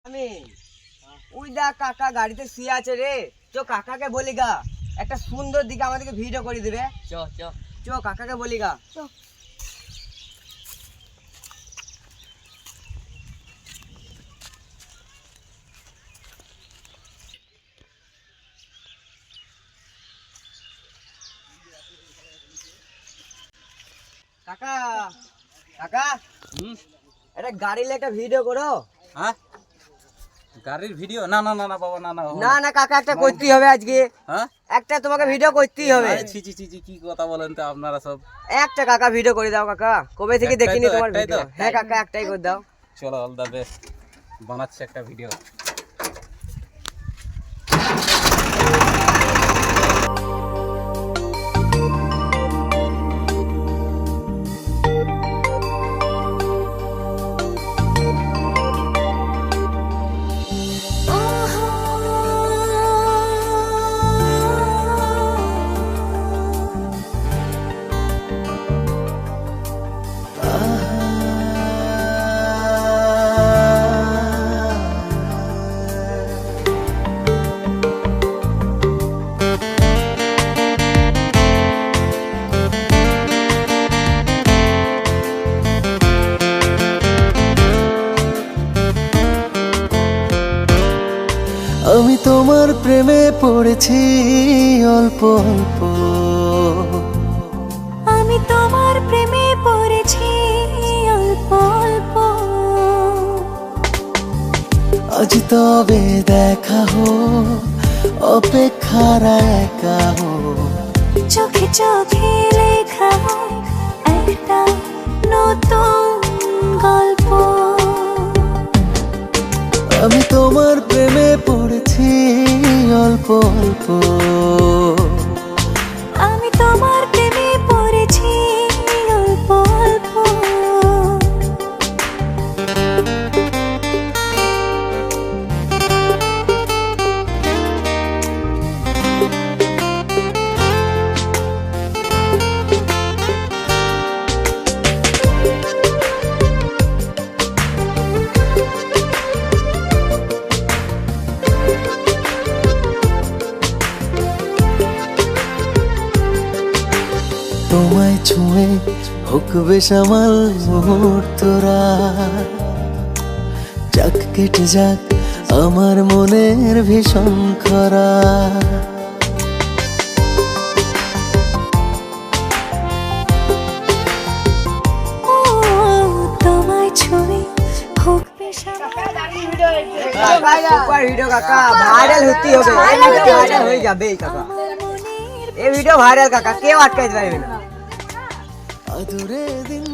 আমি ওই দা কাকা গাড়িতে শুয়ে আছে রে, চো কাকাকে বলি গা একটা সুন্দর দিকে আমাদেরকে ভিডিও করে দিবে। চ চ চ কাকাকে বলি গা। কাকা কাকা একটা গাড়ি একটা ভিডিও করো। হ্যাঁ গাড়ির ভিডিও? না না না না বাবা, না না না না কাকা, একটা করতেই হবে আজকে। হ্যাঁ একটা তোমাকে ভিডিও করতেই হবে। ছি ছি ছি ছি, কি কথা বলেন তো আপনারা সব। একটা কাকা ভিডিও করে দাও কাকা, কবে থেকে একটাই দেখিনি তো, তোমার একটাই ভিডিও। তো? হ্যাঁ কাকা একটাই করে দাও। চলো অল দা বেস্ট, বানাচ্ছি একটা ভিডিও। আমি তোমার প্রেমে পড়েছি অল্প অল্প, আমি তোমার প্রেমে পড়েছি অল্প অল্প। আজ তবে দেখা হোক, অপেক্ষার একা হোক, চোখে চোখে লেখা হোক একটা নতুন গল্প। আমি তোমার প্রেমে পড়েছি অল্প অল্প, আমি তোমার প্রেমে পড়েছি অল্প অল্প। তোমায় ছুঁয়ে হোক বেসামাল মুহূর্তরা, যাক কেটে যাক আমার মনের ভীষণ খরা। ও তোমায় ছুঁয়ে হোক বেসামাল। সুপার ভিডিও কাকা, ভাইরাল হতেই হবে। এই ভিডিও ভাইরাল হয়ে যাবে কাকা, আমার মনের এই ভিডিও ভাইরাল কাকা, কেউ আটকাইতে পারবে না। আদরে দিন